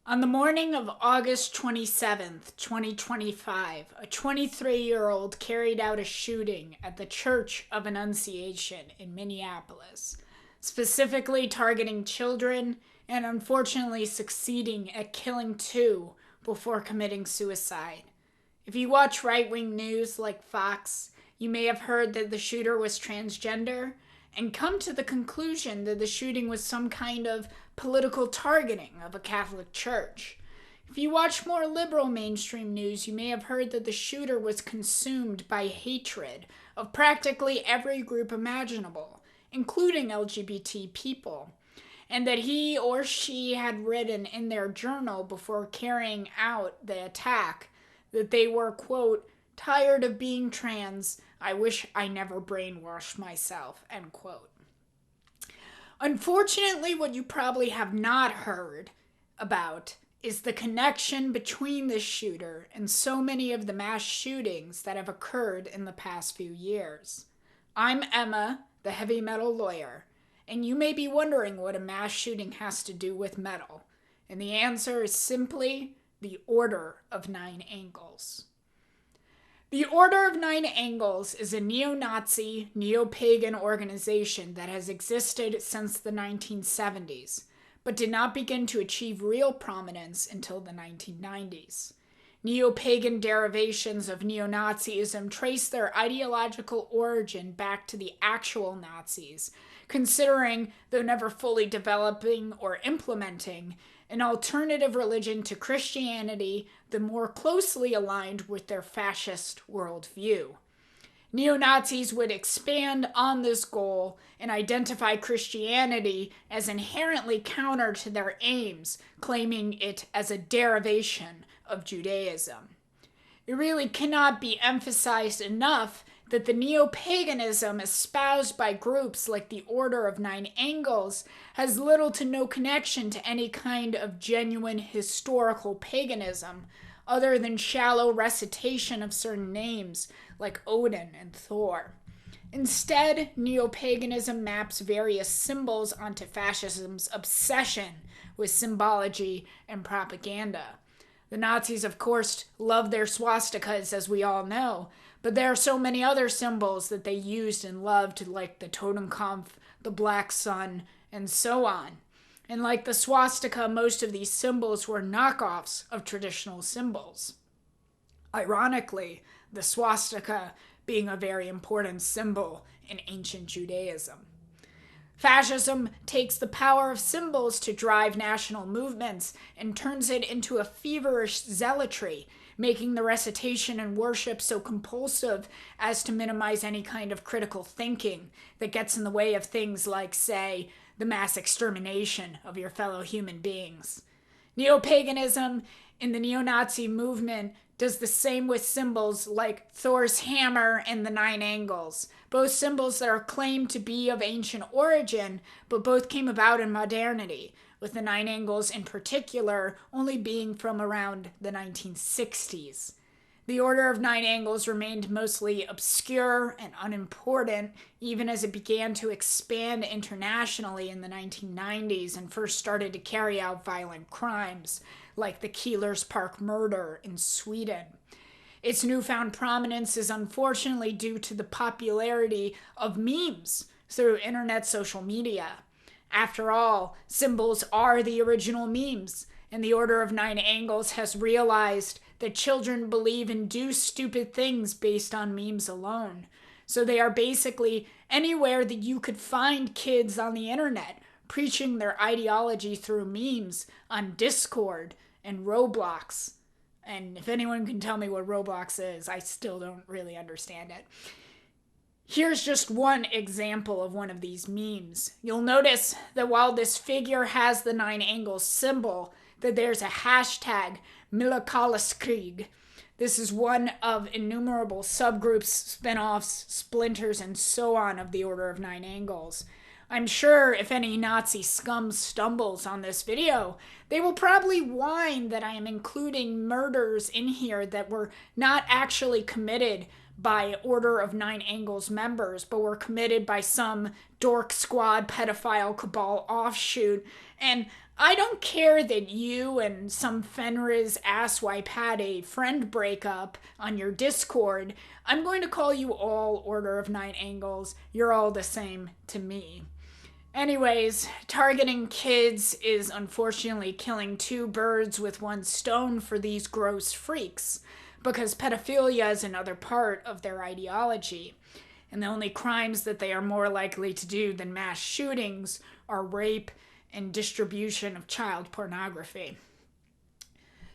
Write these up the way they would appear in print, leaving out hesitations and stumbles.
On the morning of August 27th, 2025, a 23-year-old carried out a shooting at the Church of Annunciation in Minneapolis, specifically targeting children and unfortunately succeeding at killing two before committing suicide. If you watch right-wing news like Fox, you may have heard that the shooter was transgender and come to the conclusion that the shooting was some kind of political targeting of a Catholic church. If you watch more liberal mainstream news, you may have heard that the shooter was consumed by hatred of practically every group imaginable, including LGBT people, and that he or she had written in their journal before carrying out the attack that they were, quote, tired of being trans. I wish I never brainwashed myself, end quote. Unfortunately, what you probably have not heard about is the connection between this shooter and so many of the mass shootings that have occurred in the past few years. I'm Emma, the heavy metal lawyer, and you may be wondering what a mass shooting has to do with metal. And the answer is simply the Order of Nine Angles. The Order of Nine Angles is a neo-Nazi, neo-pagan organization that has existed since the 1970s, but did not begin to achieve real prominence until the 1990s. Neo-pagan derivations of neo-Nazism trace their ideological origin back to the actual Nazis, considering, though never fully developing or implementing, an alternative religion to Christianity that more closely aligned with their fascist worldview. Neo-Nazis would expand on this goal and identify Christianity as inherently counter to their aims, claiming it as a derivation of Judaism. It really cannot be emphasized enough that the neo-paganism espoused by groups like the Order of Nine Angles has little to no connection to any kind of genuine historical paganism, other than shallow recitation of certain names like Odin and Thor. Instead, neo-paganism maps various symbols onto fascism's obsession with symbology and propaganda. The Nazis, of course, loved their swastikas, as we all know, but there are so many other symbols that they used and loved, like the Totenkopf, the Black Sun, and so on. And like the swastika, most of these symbols were knockoffs of traditional symbols. Ironically, the swastika being a very important symbol in ancient Judaism. Fascism takes the power of symbols to drive national movements and turns it into a feverish zealotry, making the recitation and worship so compulsive as to minimize any kind of critical thinking that gets in the way of things like, say, the mass extermination of your fellow human beings. Neo-paganism in the neo-Nazi movement does the same with symbols like Thor's hammer and the Nine Angles, both symbols that are claimed to be of ancient origin, but both came about in modernity, with the Nine Angles in particular only being from around the 1960s. The Order of Nine Angles remained mostly obscure and unimportant, even as it began to expand internationally in the 1990s and first started to carry out violent crimes, like the Keeler's Park murder in Sweden. Its newfound prominence is unfortunately due to the popularity of memes through internet social media. After all, symbols are the original memes, and the Order of Nine Angles has realized that children believe and do stupid things based on memes alone. So they are basically anywhere that you could find kids on the internet preaching their ideology through memes on Discord and Roblox. And if anyone can tell me what Roblox is, I still don't really understand it. Here's just one example of one of these memes. You'll notice that while this figure has the Nine Angles symbol, that there's a hashtag Militariskrieg. This is one of innumerable subgroups, spin-offs, splinters, and so on of the Order of Nine Angles. I'm sure if any Nazi scum stumbles on this video, they will probably whine that I am including murders in here that were not actually committed by Order of Nine Angles members, but were committed by some dork squad pedophile cabal offshoot. And I don't care that you and some Fenriz asswipe had a friend breakup on your Discord. I'm going to call you all Order of Nine Angles. You're all the same to me. Anyways, targeting kids is unfortunately killing two birds with one stone for these gross freaks, because pedophilia is another part of their ideology. And the only crimes that they are more likely to do than mass shootings are rape and distribution of child pornography.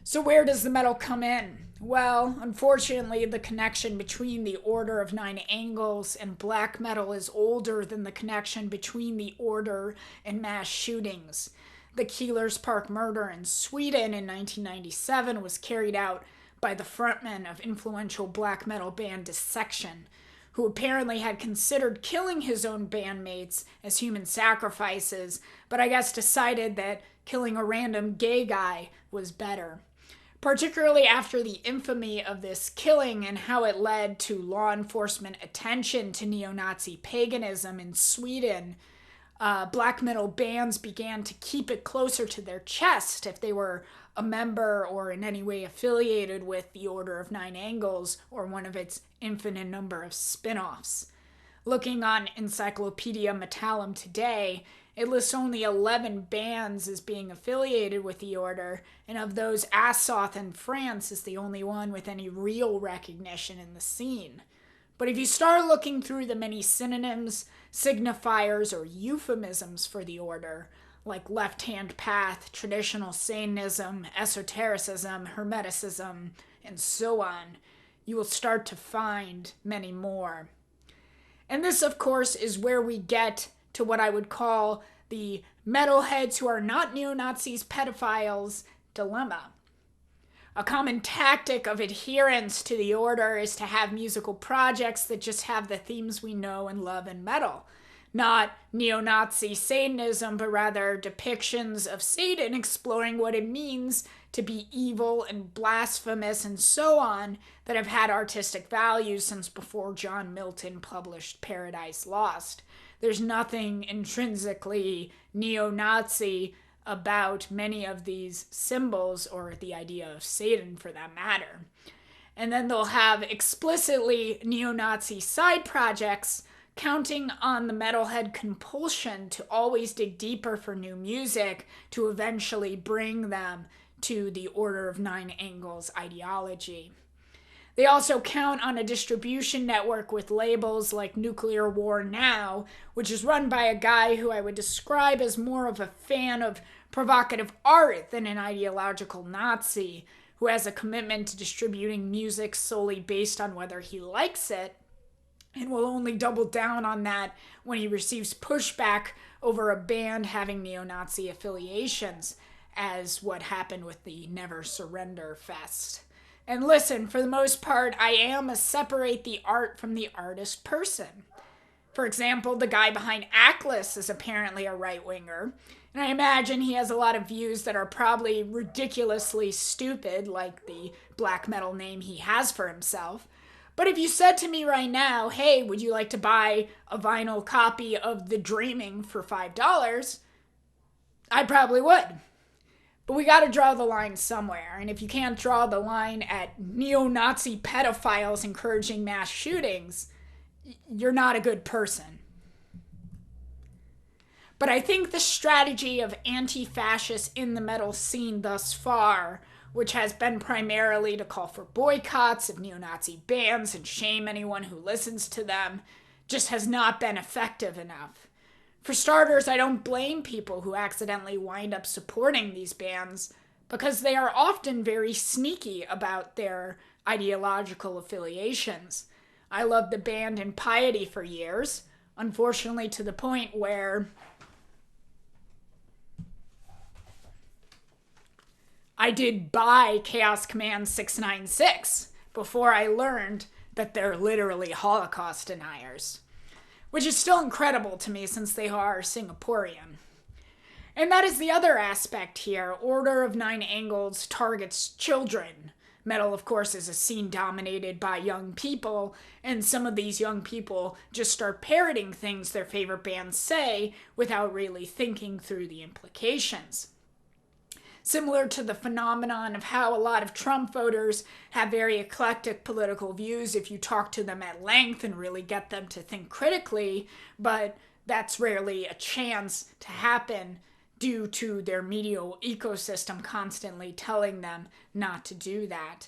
So where does the metal come in? Well, unfortunately, the connection between the Order of Nine Angles and black metal is older than the connection between the Order and mass shootings. The Keeler's Park murder in Sweden in 1997 was carried out by the frontman of influential black metal band Dissection, who apparently had considered killing his own bandmates as human sacrifices, but I guess decided that killing a random gay guy was better. Particularly after the infamy of this killing and how it led to law enforcement attention to neo-Nazi paganism in Sweden, black metal bands began to keep it closer to their chest if they were a member or in any way affiliated with the Order of Nine Angles or one of its infinite number of spin-offs. Looking on Encyclopedia Metallum today, it lists only 11 bands as being affiliated with the Order, and of those, Assoth in France is the only one with any real recognition in the scene. But if you start looking through the many synonyms, signifiers, or euphemisms for the Order, like left-hand path, traditional Satanism, esotericism, hermeticism, and so on, you will start to find many more. And this, of course, is where we get to what I would call the metalheads who are not neo-Nazis pedophiles dilemma. A common tactic of adherence to the Order is to have musical projects that just have the themes we know and love in metal. Not neo-Nazi Satanism, but rather depictions of Satan exploring what it means to be evil and blasphemous and so on that have had artistic value since before John Milton published Paradise Lost. There's nothing intrinsically neo-Nazi about many of these symbols or the idea of Satan for that matter. And then they'll have explicitly neo-Nazi side projects counting on the metalhead compulsion to always dig deeper for new music to eventually bring them to the Order of Nine Angles ideology. They also count on a distribution network with labels like Nuclear War Now, which is run by a guy who I would describe as more of a fan of provocative art than an ideological Nazi, who has a commitment to distributing music solely based on whether he likes it, and will only double down on that when he receives pushback over a band having neo-Nazi affiliations, as what happened with the Never Surrender Fest. And listen, for the most part, I am a separate the art from the artist person. For example, the guy behind Atlas is apparently a right-winger, and I imagine he has a lot of views that are probably ridiculously stupid, like the black metal name he has for himself. But if you said to me right now, hey, would you like to buy a vinyl copy of The Dreaming for $5? I probably would. But we gotta draw the line somewhere, and if you can't draw the line at neo-Nazi pedophiles encouraging mass shootings, you're not a good person. But I think the strategy of anti-fascists in the metal scene thus far, which has been primarily to call for boycotts of neo-Nazi bands and shame anyone who listens to them, just has not been effective enough. For starters, I don't blame people who accidentally wind up supporting these bands, because they are often very sneaky about their ideological affiliations. I loved the band Impiety for years, unfortunately to the point where I did buy Chaos Command 696 before I learned that they're literally Holocaust deniers, which is still incredible to me since they are Singaporean. And that is the other aspect here. Order of Nine Angles targets children. Metal, of course, is a scene dominated by young people, and some of these young people just start parroting things their favorite bands say without really thinking through the implications. Similar to the phenomenon of how a lot of Trump voters have very eclectic political views if you talk to them at length and really get them to think critically, but that's rarely a chance to happen due to their media ecosystem constantly telling them not to do that.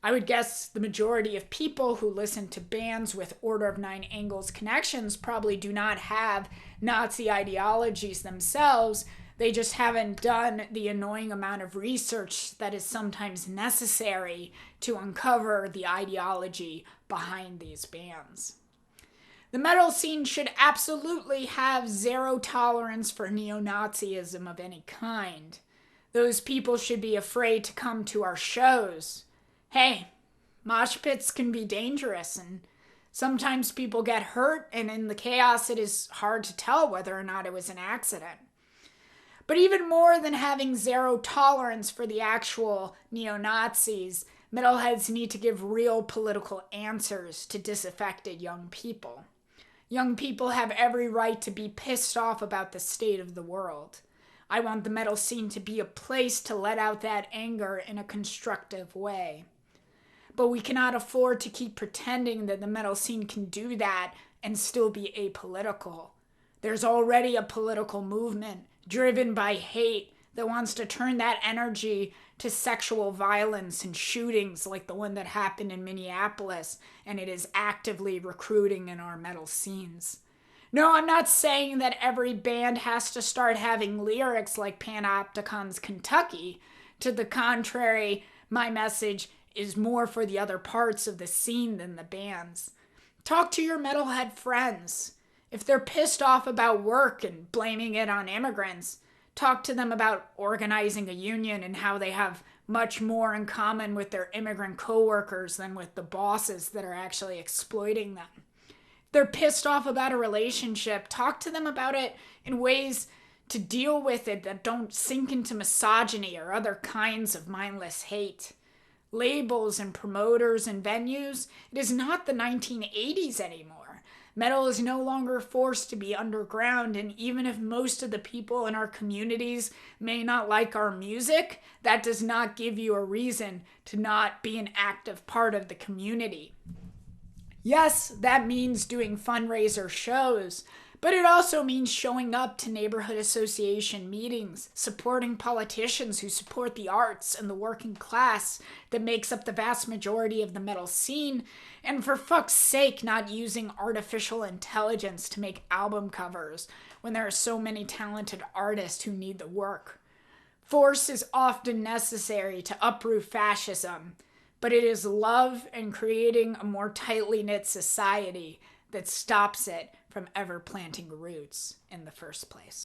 I would guess the majority of people who listen to bands with Order of Nine Angles connections probably do not have Nazi ideologies themselves. They just haven't done the annoying amount of research that is sometimes necessary to uncover the ideology behind these bands. The metal scene should absolutely have zero tolerance for neo-Nazism of any kind. Those people should be afraid to come to our shows. Hey, mosh pits can be dangerous, and sometimes people get hurt, and in the chaos it is hard to tell whether or not it was an accident. But even more than having zero tolerance for the actual neo-Nazis, metalheads need to give real political answers to disaffected young people. Young people have every right to be pissed off about the state of the world. I want the metal scene to be a place to let out that anger in a constructive way. But we cannot afford to keep pretending that the metal scene can do that and still be apolitical. There's already a political movement driven by hate that wants to turn that energy to sexual violence and shootings like the one that happened in Minneapolis, and it is actively recruiting in our metal scenes. No, I'm not saying that every band has to start having lyrics like Panopticon's Kentucky. To the contrary, my message is more for the other parts of the scene than the bands. Talk to your metalhead friends. If they're pissed off about work and blaming it on immigrants, talk to them about organizing a union and how they have much more in common with their immigrant coworkers than with the bosses that are actually exploiting them. If they're pissed off about a relationship, talk to them about it in ways to deal with it that don't sink into misogyny or other kinds of mindless hate. Labels and promoters and venues, it is not the 1980s anymore. Metal is no longer forced to be underground, and even if most of the people in our communities may not like our music, that does not give you a reason to not be an active part of the community. Yes, that means doing fundraiser shows, but it also means showing up to neighborhood association meetings, supporting politicians who support the arts and the working class that makes up the vast majority of the metal scene, and for fuck's sake not using artificial intelligence to make album covers when there are so many talented artists who need the work. Force is often necessary to uproot fascism, but it is love and creating a more tightly knit society that stops it from ever planting roots in the first place.